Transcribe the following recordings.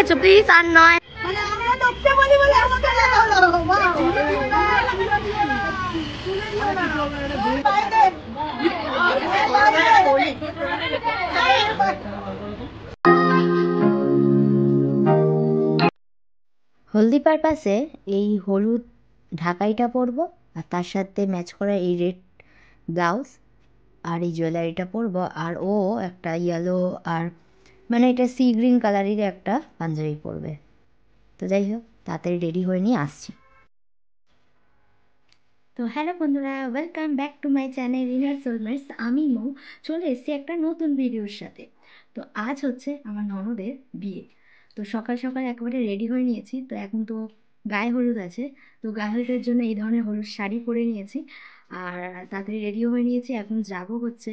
গেছো প্লিজ, আর নয়। হলদি পারপাসে এই হলুদ ঢাকাইটা পরবো, আর তার সাথে ম্যাচ করা এই রেড ব্লাউজ আর এই জুয়েলারিটা পরবো, আর ও একটা ইয়েলো আর মানে এটা সি গ্রিন কালারের একটা পাঞ্জাবি পরবে। তো যাই হোক, তাড়াতাড়ি রেডি হয়ে নিয়ে আসছি। তো হ্যালো বন্ধুরা, welcome back to my channel inner soulmates. আমি মৌ চলে এসেছি একটা নতুন ভিডিওর সাথে। তো আজ হচ্ছে আমার ননদের বিয়ে। তো সকাল সকাল একেবারে রেডি হয়ে নিয়েছি। তো এখন তো গায়ে হলুদ আছে, তো গায়ে হলুদের জন্য এই ধরনের হলুদ শাড়ি পরে নিয়েছি, আর তাড়াতাড়ি রেডিও হয়ে নিয়েছি। এখন যাব হচ্ছে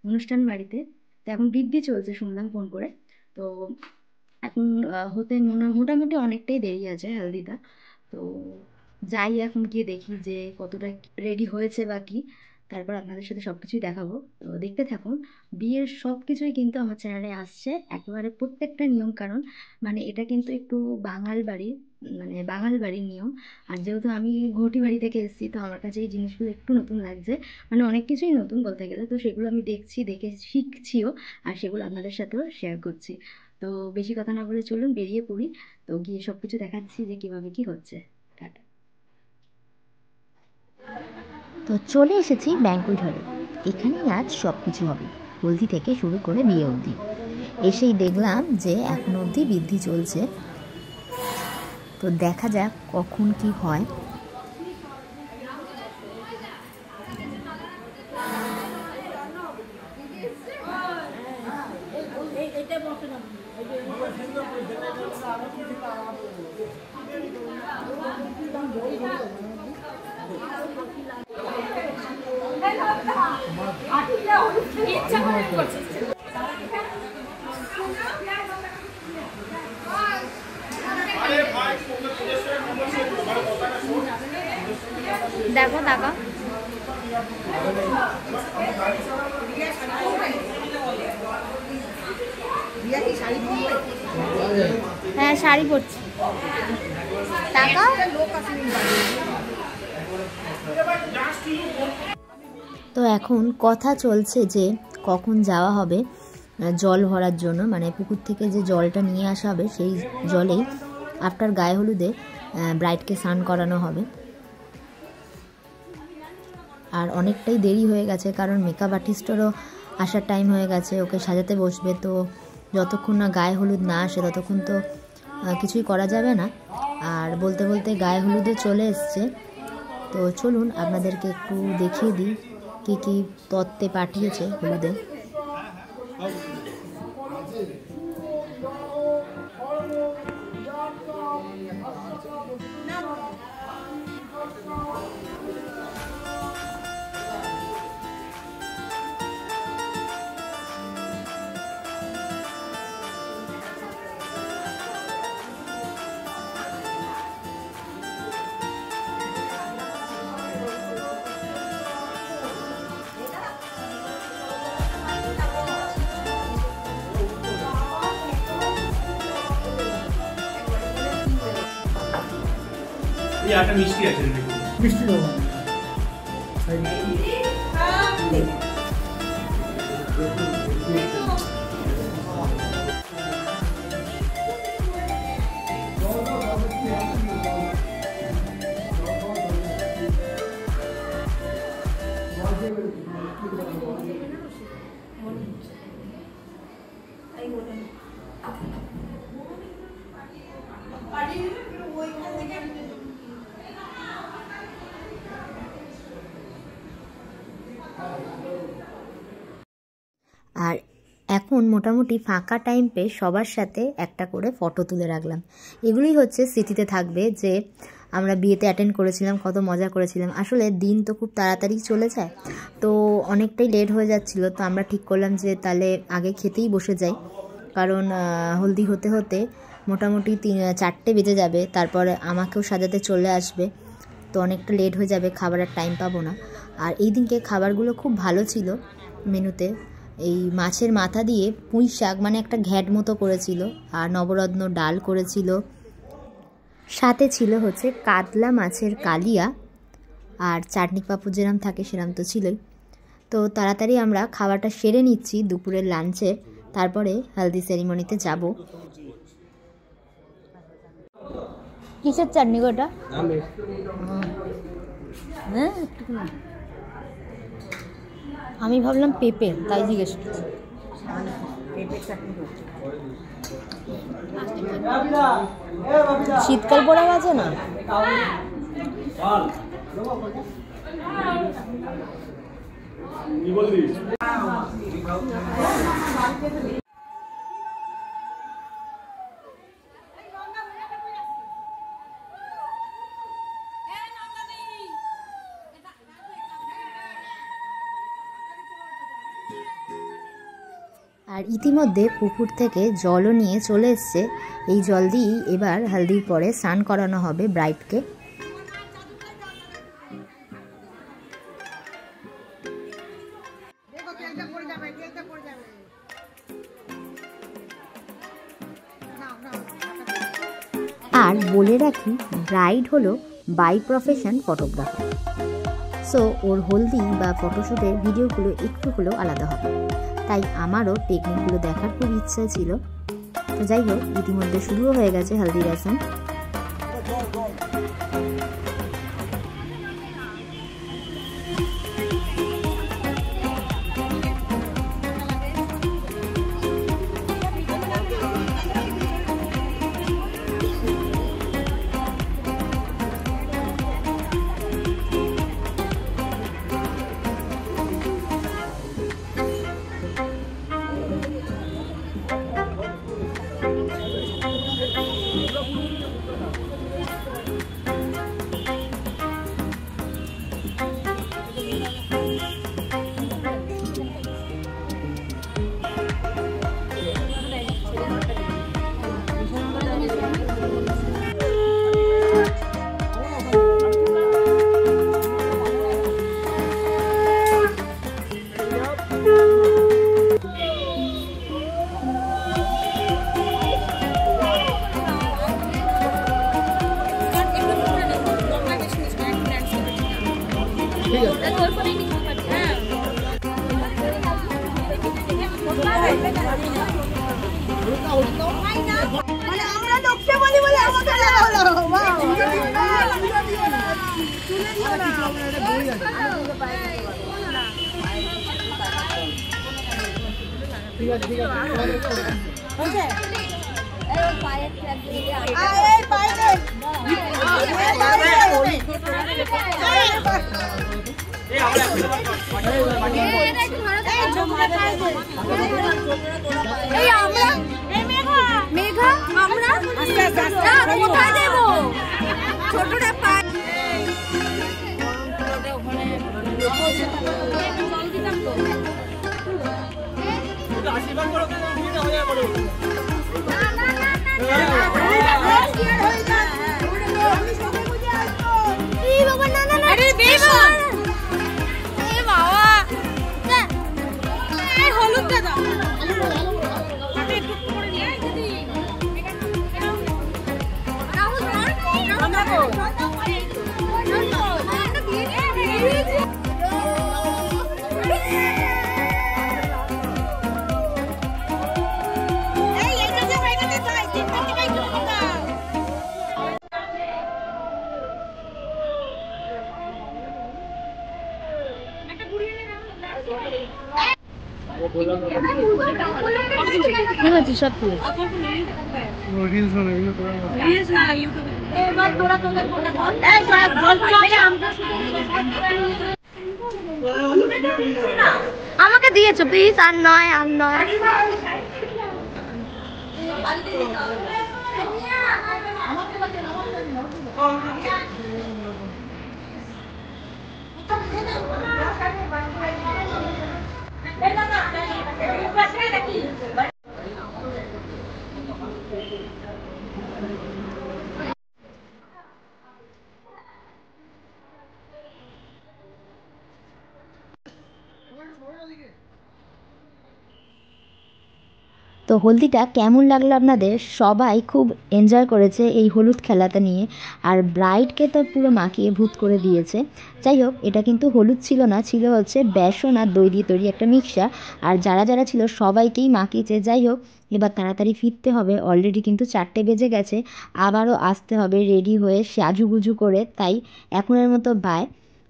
অনুষ্ঠান বাড়িতে। তো এখন বৃদ্ধি চলছে শুনলাম ফোন করে। তো এখন হতে মোটামুটি অনেকটাই দেরি আছে হালদিটা। তো যাই, এখন গিয়ে দেখি যে কতটা রেডি হয়েছে বা কি, তারপর আপনাদের সাথে সব কিছুই দেখাবো। তো দেখতে থাকুন। বিয়ের সব কিছুই কিন্তু আমার চ্যানেলে আসছে, একেবারে প্রত্যেকটা নিয়ম কারণ, মানে এটা কিন্তু একটু বাঙাল বাড়ি, মানে বাঙাল বাড়ির নিয়ম। আর যেহেতু আমি ঘটি বাড়ি থেকে এসেছি, তো আমার কাছে এই জিনিসগুলো একটু নতুন লাগছে, মানে অনেক কিছুই নতুন বলতে গেলে। তো সেগুলো আমি দেখছি, দেখে শিখছিও, আর সেগুলো আপনাদের সাথেও শেয়ার করছি। তো বেশি কথা না বলে চলুন বেরিয়ে পড়ি। তো গিয়ে সব কিছু দেখাচ্ছি যে কীভাবে কী হচ্ছে। টাটা। তো চলে এসেছি ব্যাঙ্কুয়েট হলে। এখানেই আজ সব কিছু হবে, হলদি থেকে শুরু করে বিয়ে অবধি। এসেই দেখলাম যে এখন অবধি বৃদ্ধি চলছে। তো দেখা যাক কখন কি হয়। দেখো টাকা, হ্যাঁ শাড়ি পরছি। টাকা তো এখন কথা চলছে যে কখন যাওয়া হবে জল ভরার জন্য, মানে পুকুর থেকে যে জলটা নিয়ে আসা হবে সেই জলেই আফটার গায়ে হলুদে ব্রাইডকে স্নান করানো হবে। আর অনেকটাই দেরি হয়ে গেছে, কারণ মেকআপ আর্টিস্টেরও আসার টাইম হয়ে গেছে, ওকে সাজাতে বসবে। তো যতক্ষণ না গায়ে হলুদ না আসে ততক্ষণ তো কিছুই করা যাবে না। আর বলতে বলতে গায়ে হলুদে চলে এসছে। তো চলুন আপনাদেরকে একটু দেখিয়ে দিই কী কী তত্ত্বে পাঠিয়েছে হলুদে। একটা মিষ্টি আছে, মিষ্টি দেবো। আর এখন মোটামুটি ফাঁকা টাইম পেয়ে সবার সাথে একটা করে ফটো তুলে রাখলাম। এগুলি হচ্ছে স্মৃতিতে থাকবে যে আমরা বিয়েতে অ্যাটেন্ড করেছিলাম, কত মজা করেছিলাম। আসলে দিন তো খুব তাড়াতাড়ি চলে যায়, তো অনেকটাই লেট হয়ে যাচ্ছিলো। তো আমরা ঠিক করলাম যে তাহলে আগে খেতেই বসে যাই, কারণ হলদি হতে হতে মোটামুটি 4টে বেজে যাবে, তারপরে আমাকেও সাজাতে চলে আসবে। তো অনেকটা লেট হয়ে যাবে, খাবারের টাইম পাবো না। আর এই দিনকে খাবারগুলো খুব ভালো ছিল মেনুতে, এই মাছের মাথা দিয়ে পুঁই শাক মানে একটা ঘ্যাট মতো করেছিল, আর নবরত্ন ডাল করেছিল, সাথে ছিল হচ্ছে কাতলা মাছের কালিয়া, আর চাটনি পাঁপড় যেরম থাকে সেরম তো ছিলই। তো তাড়াতাড়ি আমরা খাওয়াটা সেরে নিচ্ছি দুপুরের লাঞ্চের, তারপরে হলদি সেরিমনিতে যাব। কিসের চাটনি গোটা? হ্যাঁ, আমি ভাবলাম পেঁপে, তাই জিজ্ঞেস করছি। শীতকাল পড়ে গেছে না? আর ইতিমধ্যে পুকুর থেকে জলও নিয়ে চলে এসছে। এই জল দিয়েই এবার হলদির পরে স্নান করানো হবে ব্রাইডকে। আর বলে রাখি, ব্রাইড হলো বাই প্রফেশন ফটোগ্রাফার, সো ওর হলদি বা ফটোশ্যুটের ভিডিওগুলো একটু হলেও আলাদা হবে, তাই আমারও টেকনিকগুলো দেখার খুব ইচ্ছা ছিল। তো যাই হোক, ইতিমধ্যে শুরুও হয়ে গেছে হলদি রসম। আমাকে দিয়েছো প্লিজ, আর নয় আর নয়। তো হলদিটা কেমন লাগলো আপনাদের? সবাই খুব এনজয় করেছে এই হলুদ খেলাটা নিয়ে, আর ব্রাইডকে তো পুরো মাখিয়ে ভূত করে দিয়েছে। যাই হোক, এটা কিন্তু হলুদ ছিল না, ছিল হচ্ছে বেসন আর দই দিয়ে তৈরি একটা মিক্সচার। আর যারা যারা ছিল সবাইকেই মাখিয়েছে। যাই হোক, এবার তাড়াতাড়ি ফিরতে হবে, অলরেডি কিন্তু 4টে বেজে গেছে। আবারও আসতে হবে রেডি হয়ে সাজুগুজু করে। তাই এখনের মতো বাই।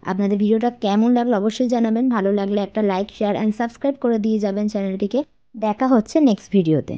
আপনাদের ভিডিওটা কেমন লাগলো অবশ্যই জানাবেন। ভালো লাগলে একটা লাইক, শেয়ার অ্যান্ড সাবস্ক্রাইব করে দিয়ে যাবেন চ্যানেলটিকে। দেখা হচ্ছে নেক্সট ভিডিওতে।